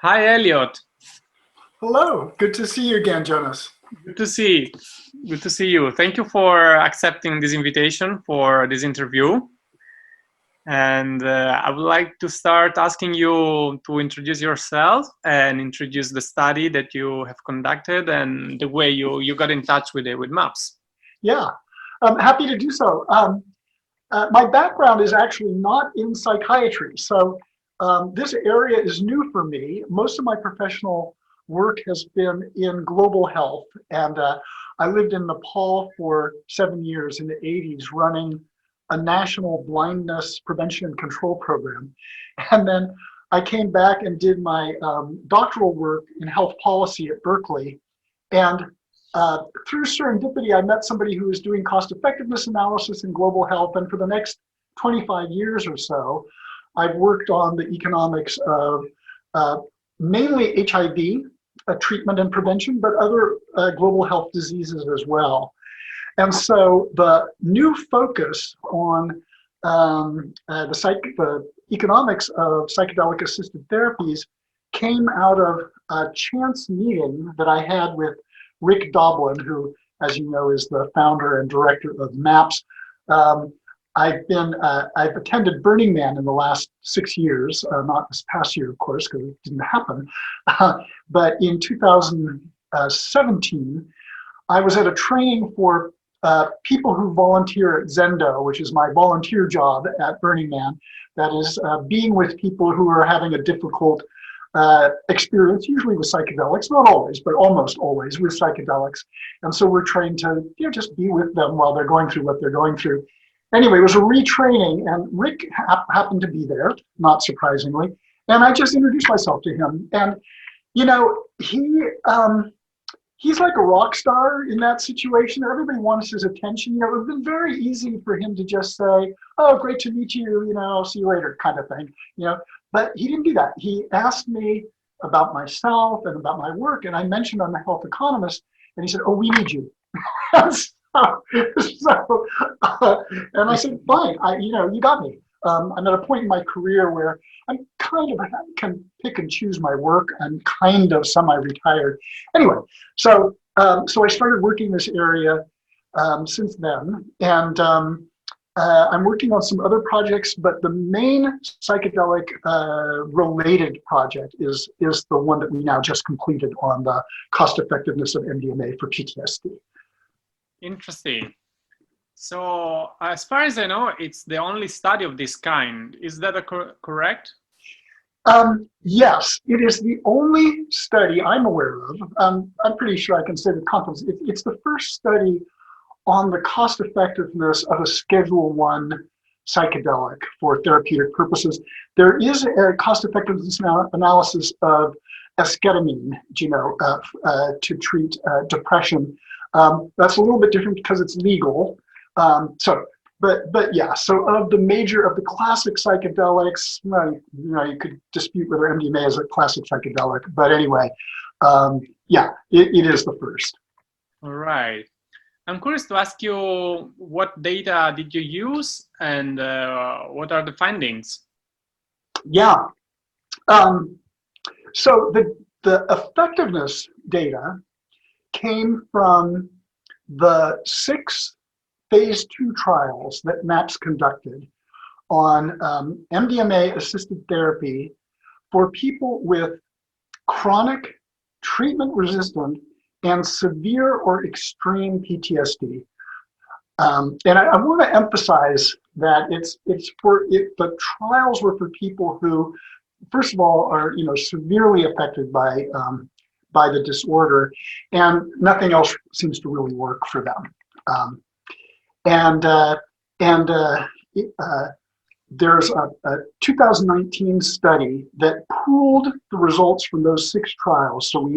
Hi, Elliot. Hello, good to see you again, Jonas. Good to see. Good to see you. Thank you for accepting this invitation for this interview. And I would like to start asking you to introduce yourself and introduce the study that you have conducted and the way you got in touch with MAPS. Yeah, I'm happy to do so. My background is actually not in psychiatry, so this area is new for me. Most of my professional work has been in global health, and I lived in Nepal for 7 years in the 80s, running a national blindness prevention and control program. And then I came back and did my doctoral work in health policy at Berkeley. And through serendipity, I met somebody who was doing cost effectiveness analysis in global health. And for the next 25 years or so, I've worked on the economics of mainly HIV treatment and prevention, but other global health diseases as well. And so the new focus on the economics of psychedelic assisted therapies came out of a chance meeting that I had with Rick Doblin, who, as you know, is the founder and director of MAPS. I've attended Burning Man in the last 6 years, not this past year, of course, because it didn't happen. But in 2017, I was at a training for people who volunteer at Zendo, which is my volunteer job at Burning Man. That is being with people who are having a difficult experience, usually with psychedelics, not always, but almost always with psychedelics. And so we're trained to just be with them while they're going through what they're going through. Anyway, it was a retraining, and Rick happened to be there, not surprisingly. And I just introduced myself to him. And, you know, he's like a rock star in that situation. Everybody wants his attention. You know, it would have been very easy for him to just say, "Oh, great to meet you, you know, see you later," kind of thing, you know. But he didn't do that. He asked me about myself and about my work, and I mentioned I'm a health economist, and he said, "Oh, we need you." And I said, "Fine, you got me." I'm at a point in my career where I kind of can pick and choose my work. I'm kind of semi-retired. Anyway, so I started working in this area since then, and I'm working on some other projects, but the main psychedelic related project is the one that we now just completed on the cost effectiveness of MDMA for PTSD. Interesting. So, as far as I know, it's the only study of this kind. Is that correct? Yes, it is the only study I'm aware of. I'm pretty sure I can say with confidence. It's the first study on the cost effectiveness of a Schedule I psychedelic for therapeutic purposes. There is a cost effectiveness analysis of esketamine, to treat depression. That's a little bit different because it's legal. But yeah, so of the classic psychedelics, you could dispute whether MDMA is a classic psychedelic, but anyway, yeah, it is the first. All right. I'm curious to ask you, what data did you use and what are the findings? Yeah. So the effectiveness data came from the 6 phase 2 trials that MAPS conducted on MDMA-assisted therapy for people with chronic, treatment-resistant, and severe or extreme PTSD. And I want to emphasize that the trials were for people who, first of all, are severely affected by the disorder, and nothing else seems to really work for them. There's a 2019 study that pooled the results from those 6 trials. So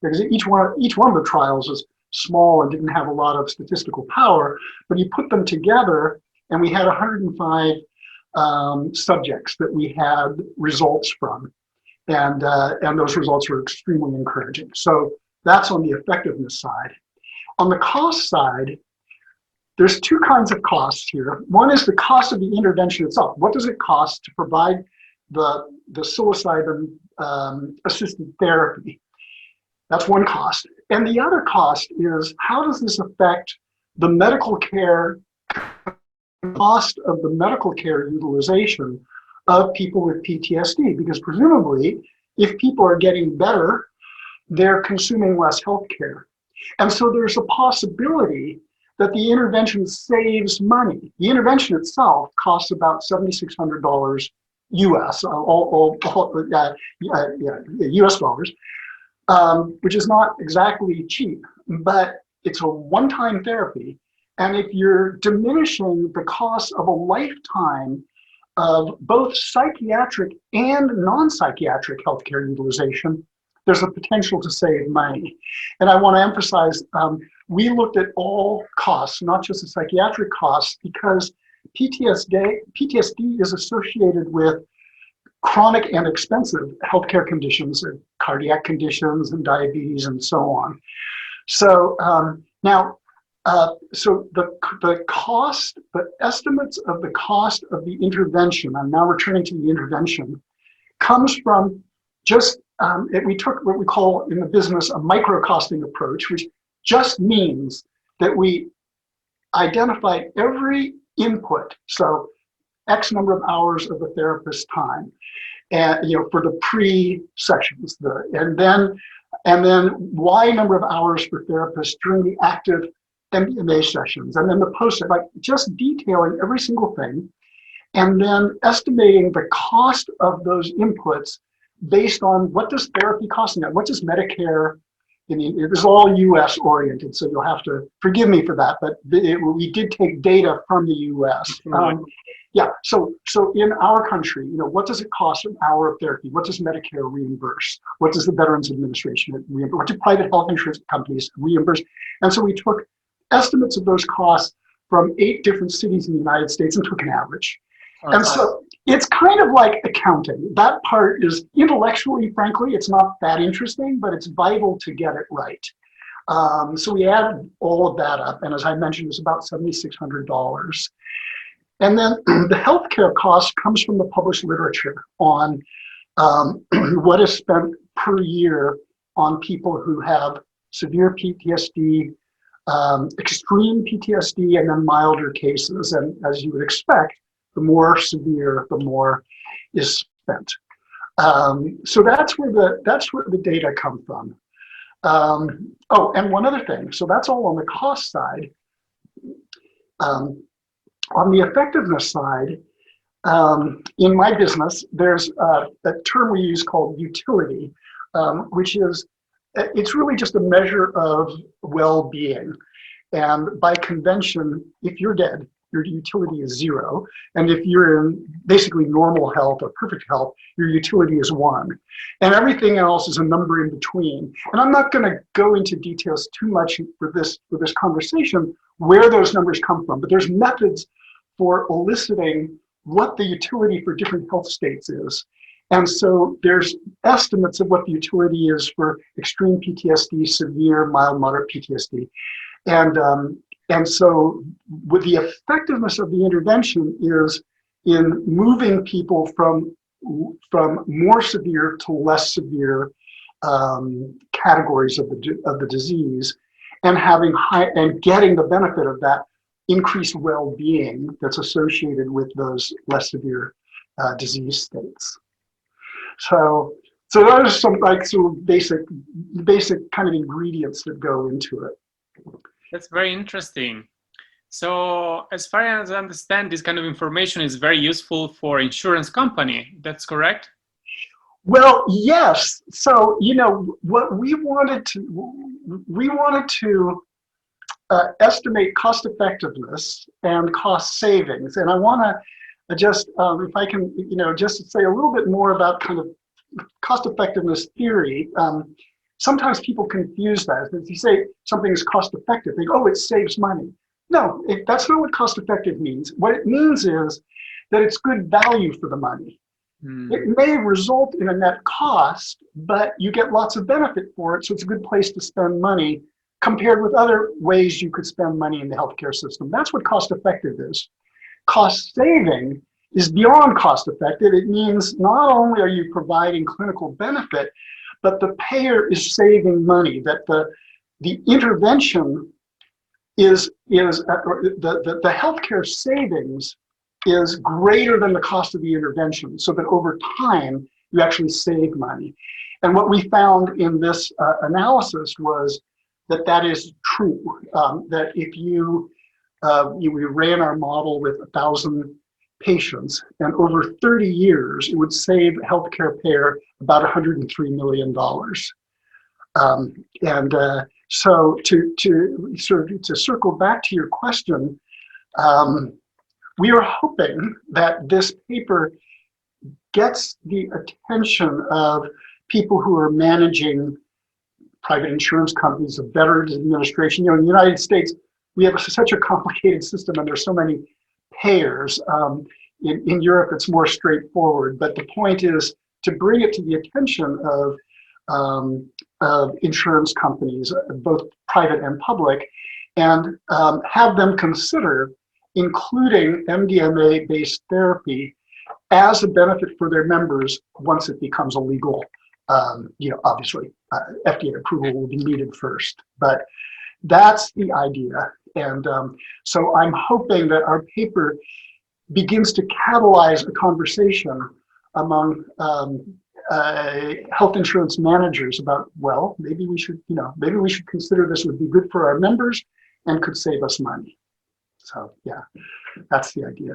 because each one of the trials is small and didn't have a lot of statistical power, but you put them together, and we had 105 subjects that we had results from, and those results were extremely encouraging. So that's on the effectiveness side. On the cost side, there's 2 kinds of costs here. One is the cost of the intervention itself. What does it cost to provide the psilocybin assisted therapy. That's one cost. And the other cost is, how does this affect the medical care, cost of the medical care utilization of people with PTSD? Because presumably, if people are getting better, they're consuming less health care. And so there's a possibility that the intervention saves money. The intervention itself costs about $7,600 US, US dollars, which is not exactly cheap, but it's a one-time therapy. And if you're diminishing the cost of a lifetime of both psychiatric and non-psychiatric healthcare utilization, there's a potential to save money. And I want to emphasize, we looked at all costs, not just the psychiatric costs, because PTSD is associated with chronic and expensive healthcare conditions, cardiac conditions and diabetes and so on. So so the cost, the estimates of the cost of the intervention, I'm now returning to the intervention, comes from just, we took what we call in the business a micro-costing approach, which just means that we identify every input, so X number of hours of the therapist's time, and for the pre-sessions, and then Y number of hours for therapists during the active MDMA sessions, and then the post, like just detailing every single thing, and then estimating the cost of those inputs based on what does therapy cost now, what does Medicare. It was all US oriented, so you'll have to forgive me for that, but we did take data from the US. So in our country, what does it cost an hour of therapy? What does Medicare reimburse? What does the Veterans Administration reimburse? What do private health insurance companies reimburse? And so we took estimates of those costs from 8 different cities in the United States and took an average. Okay. And so it's kind of like accounting. That part is intellectually, frankly, it's not that interesting, but it's vital to get it right. So we added all of that up, and as I mentioned, it's about $7,600. And then the healthcare cost comes from the published literature on what is spent per year on people who have severe PTSD, extreme PTSD, and then milder cases. And as you would expect, the more severe, the more is spent. So that's where the data come from. Oh, and one other thing. So that's all on the cost side. On the effectiveness side, in my business, there's a term we use called utility, which is, it's really just a measure of well-being. And by convention, if you're dead, your utility is 0. And if you're in basically normal health or perfect health, your utility is 1. And everything else is a number in between. And I'm not going to go into details too much for this conversation, where those numbers come from, but there's methods for eliciting what the utility for different health states is. And so there's estimates of what the utility is for extreme PTSD, severe, mild, moderate PTSD. And so with the effectiveness of the intervention is in moving people from more severe to less severe categories of the disease, and having and getting the benefit of that increased well-being that's associated with those less severe disease states. So those are some sort of basic kind of ingredients that go into it. That's very interesting. So as far as I understand, this kind of information is very useful for insurance company. That's correct? Well, yes. So, what we wanted to estimate cost effectiveness and cost savings. And I want to just, if I can, just say a little bit more about kind of cost effectiveness theory. Sometimes people confuse that. If you say something is cost effective, they go, oh, it saves money. No, that's not what cost effective means. What it means is that it's good value for the money. It may result in a net cost, but you get lots of benefit for it, so it's a good place to spend money compared with other ways you could spend money in the healthcare system. That's what cost effective is. Cost saving is beyond cost effective. It means not only are you providing clinical benefit, but the payer is saving money, that the intervention is the healthcare savings is greater than the cost of the intervention, so that over time you actually save money. And what we found in this analysis was that that is true. That if we ran our model with 1,000 patients, and over 30 years, it would save healthcare payer about $103 million. So to circle back to your question, we are hoping that this paper gets the attention of people who are managing private insurance companies, the Veterans Administration. You know, in the United States, we have such a complicated system, and there's so many payers. In Europe, it's more straightforward. But the point is to bring it to the attention of insurance companies, both private and public, and have them consider including MDMA-based therapy as a benefit for their members once it becomes a legal. Obviously, FDA approval will be needed first, but that's the idea. And so I'm hoping that our paper begins to catalyze a conversation among health insurance managers about, well, maybe we should consider this would be good for our members and could save us money. So yeah, that's the idea.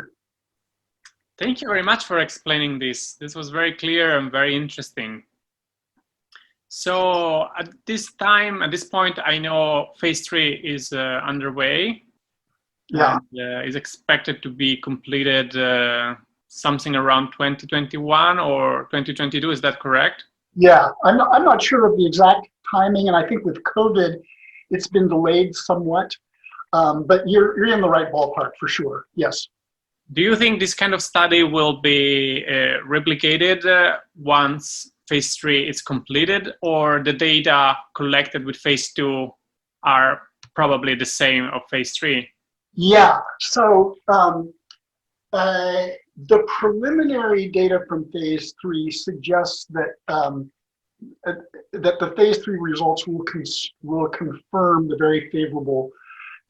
Thank you very much for explaining this. This was very clear and very interesting. So at this point, I know phase 3 is underway. Yeah. And, is expected to be completed something around 2021 or 2022. Is that correct? Yeah, I'm not sure of the exact timing, and I think with COVID, it's been delayed somewhat. But you're in the right ballpark for sure. Yes. Do you think this kind of study will be replicated once phase 3 is completed, or the data collected with phase 2 are probably the same of phase 3? Yeah, so the preliminary data from phase 3 suggests that that the phase 3 results will confirm the very favorable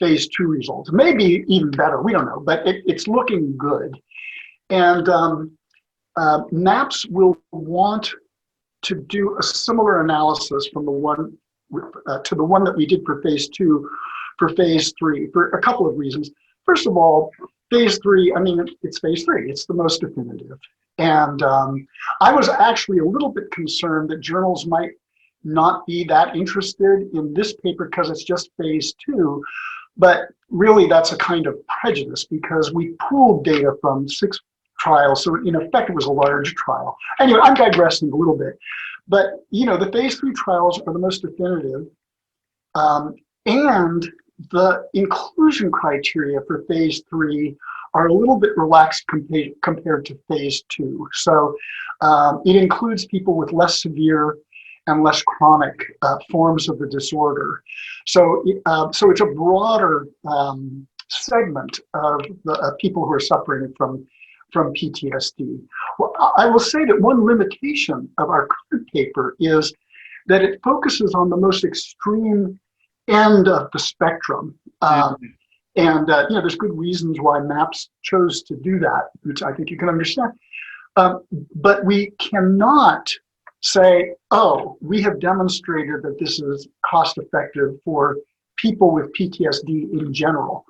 phase 2 results. Maybe even better, we don't know, but it's looking good. And MAPS will want to do a similar analysis from the one to the one that we did for phase 2 for phase 3 for a couple of reasons. First of all, phase 3, I mean, it's phase 3, it's the most definitive. And I was actually a little bit concerned that journals might not be that interested in this paper because it's just phase 2. But really, that's a kind of prejudice because we pooled data from 6 trials. So in effect, it was a large trial. Anyway, I'm digressing a little bit. But, you know, the phase 3 trials are the most definitive. And the inclusion criteria for phase 3 are a little bit relaxed compared to phase 2. So it includes people with less severe and less chronic forms of the disorder. So, so it's a broader segment of the people who are suffering from PTSD. Well, I will say that one limitation of our current paper is that it focuses on the most extreme end of the spectrum. And you know, there's good reasons why MAPS chose to do that, which I think you can understand. But we cannot say, oh, we have demonstrated that this is cost effective for people with PTSD in general.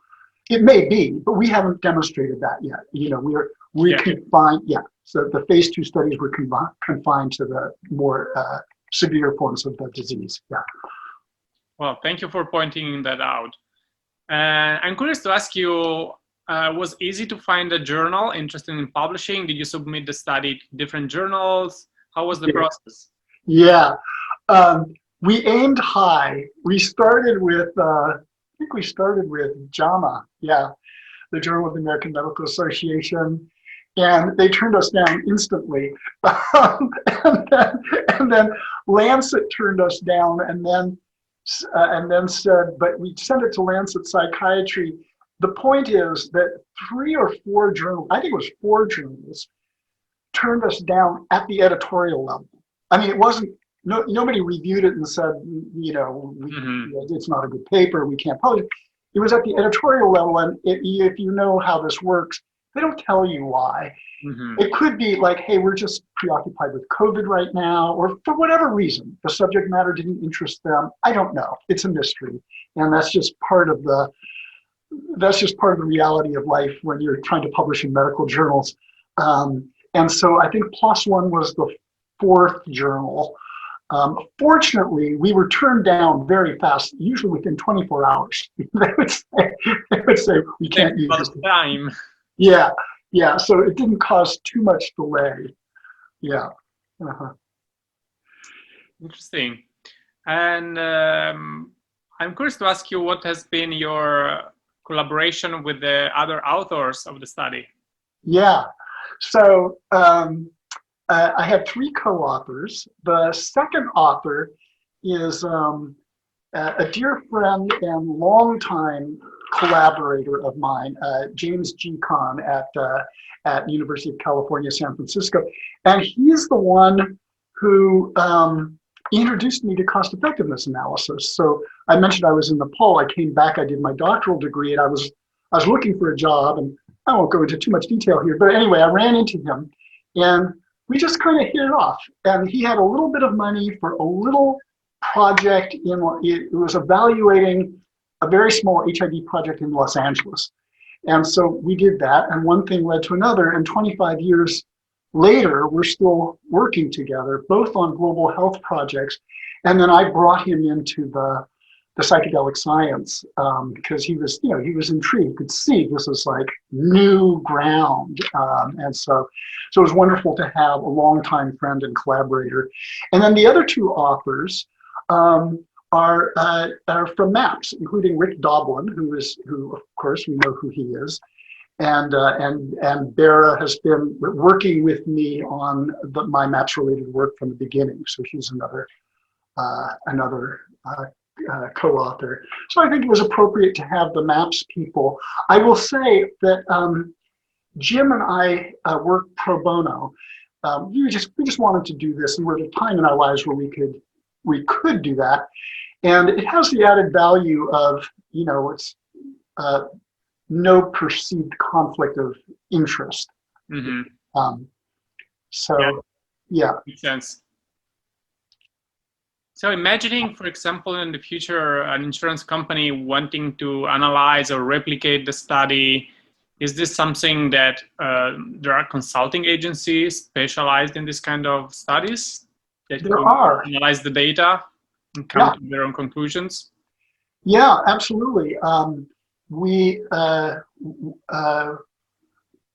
It may be, but we haven't demonstrated that yet. You know, we're confined. Yeah. So the phase 2 studies were confined to the more severe forms of the disease. Yeah. Well, thank you for pointing that out. I'm curious to ask you, was it easy to find a journal interested in publishing? Did you submit the study to different journals? How was the process? Yeah, we aimed high. We started with, I think we started with JAMA, the Journal of the American Medical Association, and they turned us down instantly. and then Lancet turned us down, and then said, but we sent it to Lancet Psychiatry. the point is that 3 or 4 journals, I think it was 4 journals, turned us down at the editorial level. I mean, it wasn't, nobody reviewed it and said, it's not a good paper, we can't publish it. It was at the editorial level, and if you know how this works, they don't tell you why. It could be like, hey, we're just preoccupied with COVID right now, or for whatever reason, the subject matter didn't interest them. I don't know. It's a mystery, and that's just part of the reality of life when you're trying to publish in medical journals. And so I think PLOS One was the 4th journal. Fortunately, we were turned down very fast, usually within 24 hours. They would say we can't use it. Time. Yeah, so it didn't cause too much delay. Yeah. Interesting. And I'm curious to ask you, what has been your collaboration with the other authors of the study? Yeah, so I had 3 co-authors. The second author is a dear friend and longtime collaborator of mine, James G. Kahn at University of California, San Francisco. And he's the one who introduced me to cost effectiveness analysis. So I mentioned I was in Nepal. I came back, I did my doctoral degree, and I was looking for a job, and I won't go into too much detail here, but anyway, I ran into him and we just kind of hit it off. And he had a little bit of money for a little project it was evaluating a very small HIV project in Los Angeles. And so we did that, and one thing led to another, and 25 years later, we're still working together, both on global health projects. And then I brought him into the psychedelic science because he was intrigued, could see this is like new ground. And so it was wonderful to have a longtime friend and collaborator. And then the other 2 authors are from MAPS, including Rick Doblin, who of course we know who he is, and Vera has been working with me on my MAPS related work from the beginning. So she's another co-author. So I think it was appropriate to have the MAPS people. I will say that Jim and I work pro bono. We just wanted to do this, and we're at a time in our lives where we could do that. And it has the added value of, it's no perceived conflict of interest. Yeah. Makes sense. So imagining, for example, in the future, an insurance company wanting to analyze or replicate the study, is this something that there are consulting agencies specialized in this kind of studies that there are analyze the data and come to their own conclusions? Yeah, absolutely.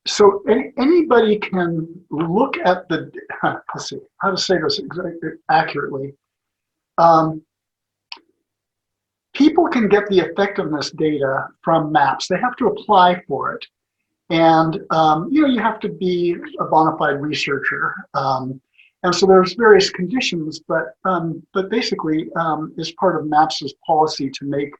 So anybody can look at the, let's see, how to say this accurately. People can get the effectiveness data from MAPS. They have to apply for it. And, you have to be a bona fide researcher. And so there's various conditions, but basically it's part of MAPS's policy to make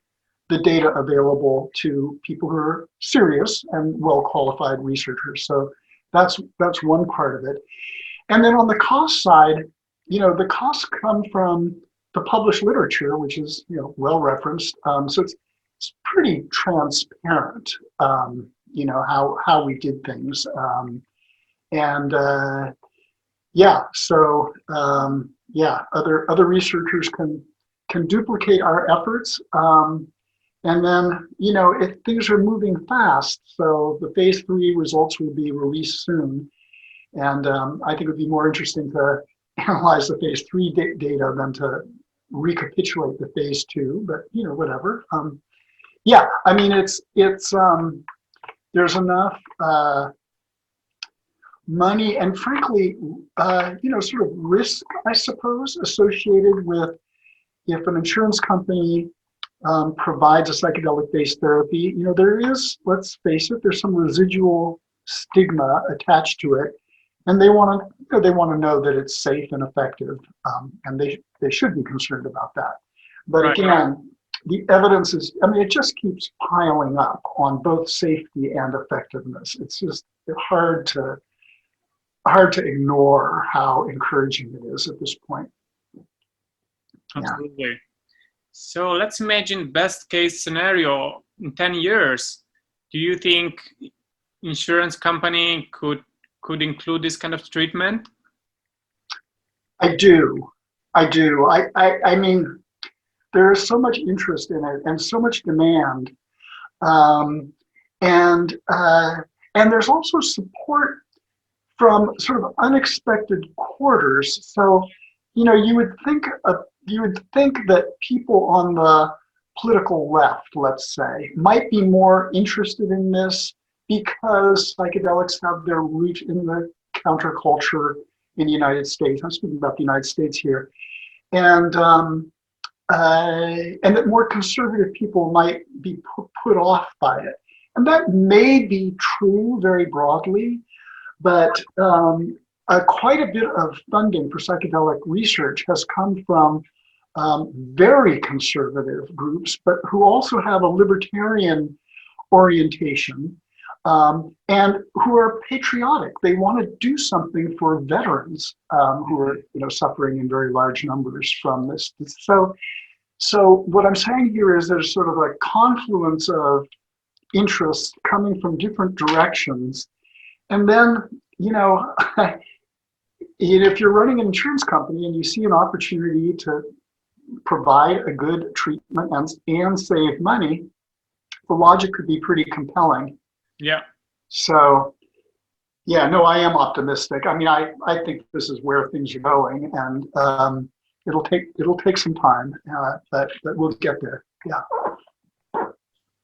the data available to people who are serious and well-qualified researchers. So that's one part of it. And then on the cost side, the costs come from the published literature, which is well referenced. So it's pretty transparent, how we did things. Other researchers can duplicate our efforts. And then, if things are moving fast, so the phase 3 results will be released soon. And I think it would be more interesting to analyze the phase 3 data than to recapitulate the phase 2, but whatever. I mean, it's there's enough money and frankly, sort of risk, I suppose, associated with if an insurance company provides a psychedelic-based therapy. There is, let's face it, there's some residual stigma attached to it, and they want to know that it's safe and effective, and they should be concerned about that. But right. Again, the evidence is, I mean, it just keeps piling up on both safety and effectiveness. It's just hard to ignore how encouraging it is at this point. Absolutely. Yeah. So let's imagine best case scenario in 10 years. Do you think insurance company could include this kind of treatment? I do. I mean, there is so much interest in it and so much demand. And there's also support from sort of unexpected quarters. So, you know, you would think that people on the political left, let's say, might be more interested in this because psychedelics have their root in the counterculture in the United States. I'm speaking about the United States here, and that more conservative people might be put off by it, and that may be true very broadly, but quite a bit of funding for psychedelic research has come from very conservative groups, but who also have a libertarian orientation, and who are patriotic. They want to do something for veterans who are, you know, suffering in very large numbers from this. So what I'm saying here is there's sort of a confluence of interests coming from different directions, and then, you know, if you're running an insurance company and you see an opportunity to provide a good treatment and save money, the logic could be pretty compelling. Yeah. So, yeah, no, I am optimistic. I mean, I think this is where things are going, and it'll take some time, but we'll get there. Yeah.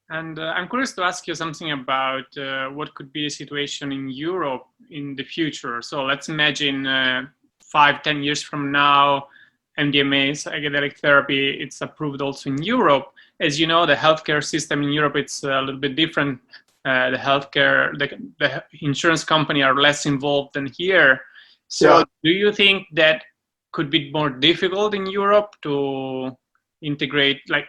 And I'm curious to ask you something about what could be a situation in Europe in the future. So let's imagine 5-10 years from now, MDMA, psychedelic therapy, it's approved also in Europe. As you know, the healthcare system in Europe, it's a little bit different. The insurance company are less involved than here. So do you think that could be more difficult in Europe to integrate, like,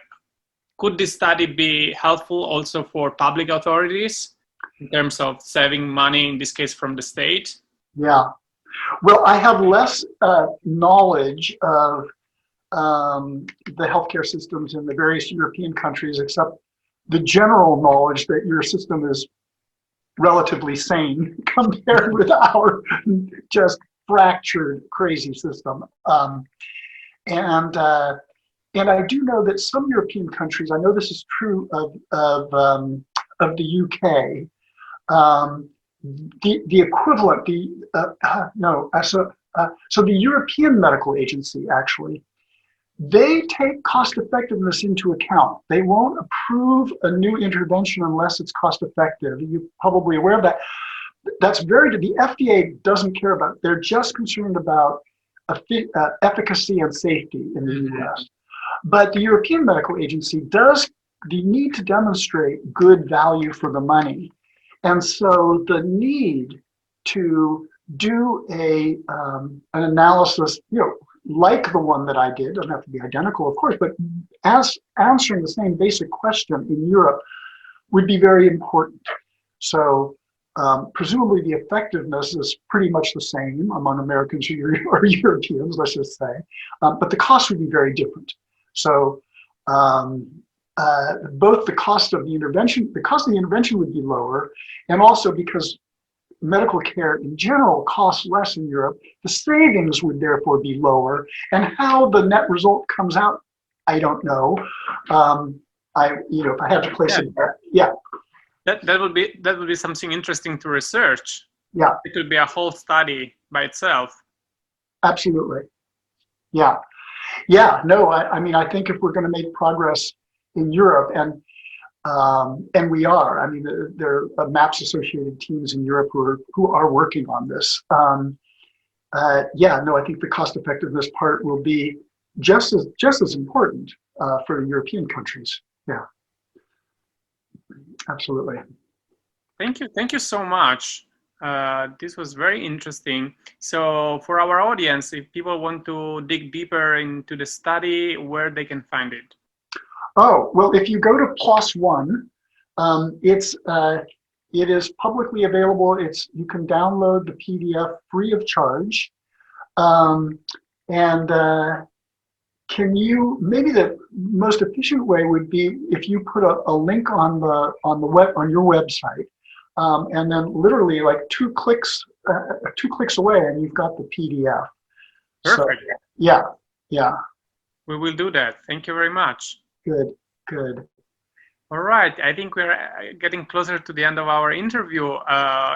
could this study be helpful also for public authorities in terms of saving money, in this case from the state? Yeah. Well, I have less knowledge of the healthcare systems in the various European countries, except the general knowledge that your system is relatively sane compared with our just fractured, crazy system. And I do know that some European countries, I know this is true of the UK, the equivalent, so the European Medical Agency, actually, they take cost effectiveness into account. They won't approve a new intervention unless it's cost effective. You're probably aware of that. That's the FDA doesn't care about it. They're just concerned about efficacy and safety in the US. But the European Medical Agency does the need to demonstrate good value for the money. And so the need to do an analysis, you know, like the one that I did, doesn't have to be identical, of course, but as answering the same basic question in Europe would be very important. So presumably the effectiveness is pretty much the same among Americans or Europeans, let's just say, but the cost would be very different. So both the cost of the intervention would be lower, and also because medical care in general costs less in Europe, the savings would therefore be lower. And how the net result comes out, I don't know. If I had to place it there, That would be something interesting to research. Yeah. It could be a whole study by itself. Absolutely. Yeah. Yeah. No, I mean, I think if we're going to make progress in Europe, and we are. I mean, there are MAPS associated teams in Europe who are working on this. I think the cost effectiveness part will be just as important for European countries. Yeah, absolutely. Thank you so much. This was very interesting. So for our audience, if people want to dig deeper into the study, where they can find it? Oh, well, if you go to PLOS One, it is publicly available. You can download the PDF free of charge. And maybe the most efficient way would be if you put a link on your website, and then literally like two clicks away, and you've got the PDF. Perfect. So, yeah. We will do that. Thank you very much. Good. All right. I think we're getting closer to the end of our interview.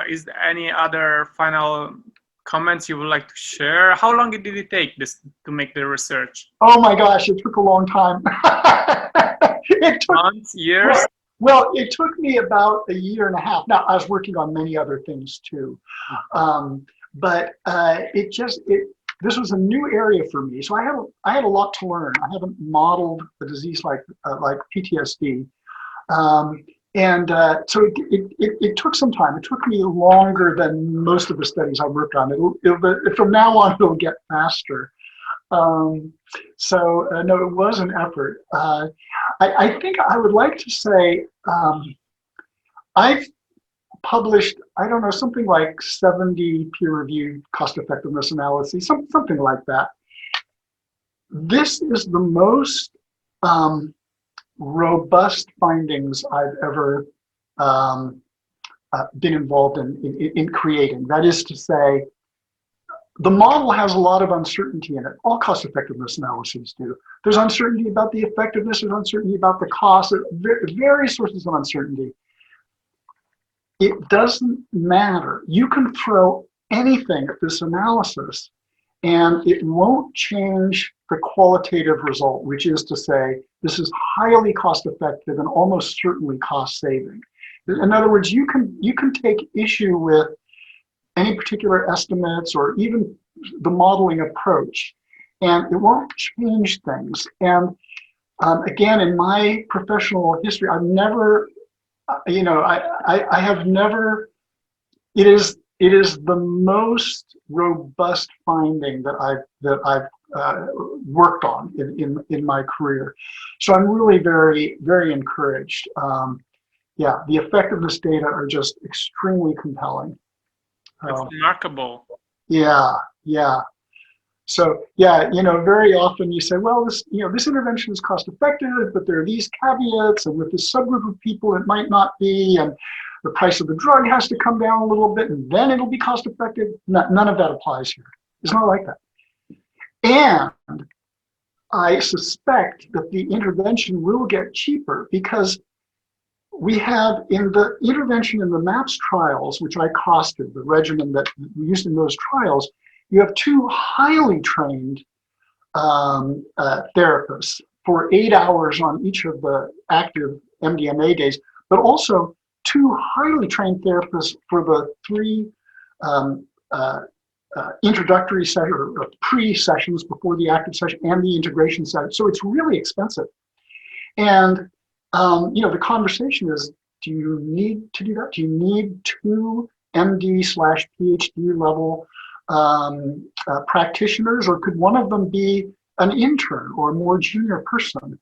Is there any other final comments you would like to share? How long did it take to make the research? Oh my gosh, it took a long time. It took months, years? Well, it took me about a year and a half. Now, I was working on many other things too. But this was a new area for me. So I had a lot to learn. I haven't modeled a disease like PTSD. So it took some time. It took me longer than most of the studies I worked on. From now on, it'll get faster. No, it was an effort. I think I would like to say I've published, I don't know, something like 70 peer-reviewed cost-effectiveness analyses, something like that. This is the most robust findings I've ever been involved in creating. That is to say, the model has a lot of uncertainty in it. All cost-effectiveness analyses do. There's uncertainty about the effectiveness, there's uncertainty about the cost, various sources of uncertainty. It doesn't matter. You can throw anything at this analysis and it won't change the qualitative result, which is to say, this is highly cost-effective and almost certainly cost-saving. In other words, you can take issue with any particular estimates or even the modeling approach, and it won't change things. And again, in my professional history, I've never, I have never, it is the most robust finding that I've worked on in my career. So I'm really very, very encouraged. Yeah, the effectiveness data are just extremely compelling. It's remarkable. Yeah. So yeah, very often you say, well, this intervention is cost effective, but there are these caveats, and with this subgroup of people, it might not be, and the price of the drug has to come down a little bit, and then it'll be cost effective. None of that applies here. It's not like that. And I suspect that the intervention will get cheaper because we have in the intervention in the MAPS trials, which I costed, the regimen that we used in those trials, you have two highly trained therapists for 8 hours on each of the active MDMA days, but also two highly trained therapists for the 3 introductory sessions or pre-sessions before the active session and the integration session. So it's really expensive. And the conversation is, do you need to do that? Do you need 2 MD/PhD level practitioners, or could one of them be an intern or a more junior person?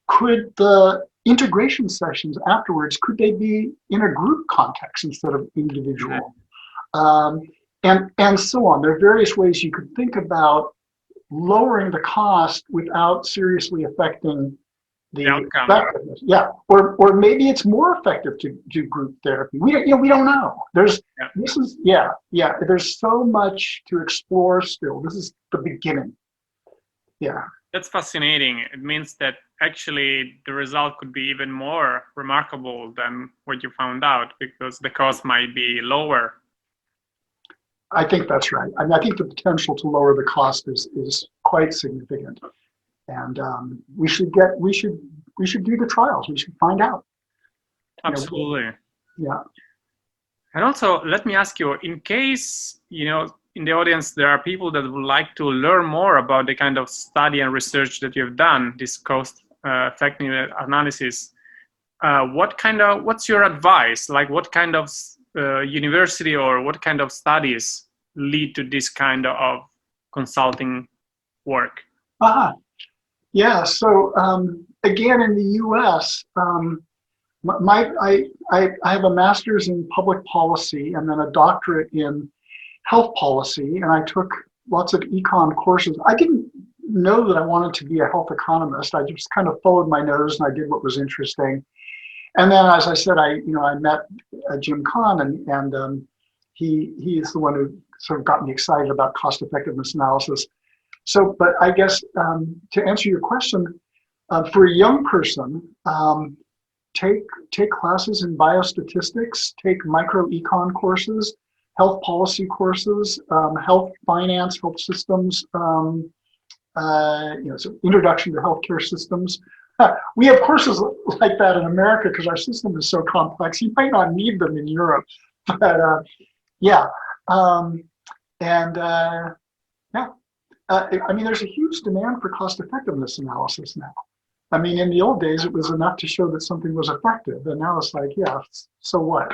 Could the integration sessions afterwards, could they be in a group context instead of individual? And so on. There are various ways you could think about lowering the cost without seriously affecting the effectiveness. Yeah, or maybe it's more effective to do group therapy. We don't know. There's so much to explore still. This is the beginning. Yeah. That's fascinating. It means that actually the result could be even more remarkable than what you found out because the cost might be lower. I think that's right. I think the potential to lower the cost is quite significant. And we should do the trials. We should find out. Absolutely. Yeah. And also, let me ask you, in case, in the audience, there are people that would like to learn more about the kind of study and research that you've done, this cost effective analysis, what's your advice? Like what kind of university or what kind of studies lead to this kind of consulting work? Yeah, so again, in the U.S., I have a master's in public policy and then a doctorate in health policy, and I took lots of econ courses. I didn't know that I wanted to be a health economist. I just kind of followed my nose and I did what was interesting. And then, as I said, I met Jim Kahn, and he is the one who sort of got me excited about cost effectiveness analysis. So, but I guess to answer your question, for a young person, take classes in biostatistics, take micro-econ courses, health policy courses, health finance, health systems, so introduction to healthcare systems. We have courses like that in America because our system is so complex. You might not need them in Europe, but yeah. I mean, there's a huge demand for cost effectiveness analysis now. I mean, in the old days, it was enough to show that something was effective. And now it's like, yeah, so what?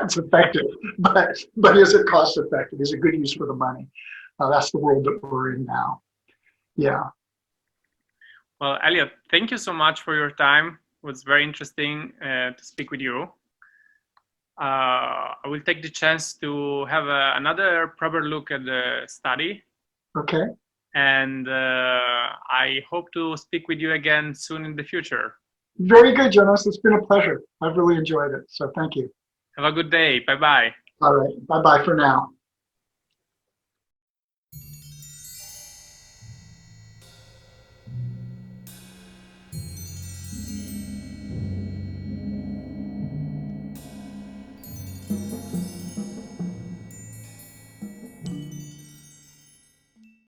It's effective, but is it cost effective? Is it good use for the money? That's the world that we're in now. Yeah. Well, Elliot, thank you so much for your time. It was very interesting to speak with you. I will take the chance to have another proper look at the study. Okay. And I hope to speak with you again soon in the future. Very good, Jonas. It's been a pleasure. I've really enjoyed it. So thank you. Have a good day. Bye-bye. All right. Bye-bye for now.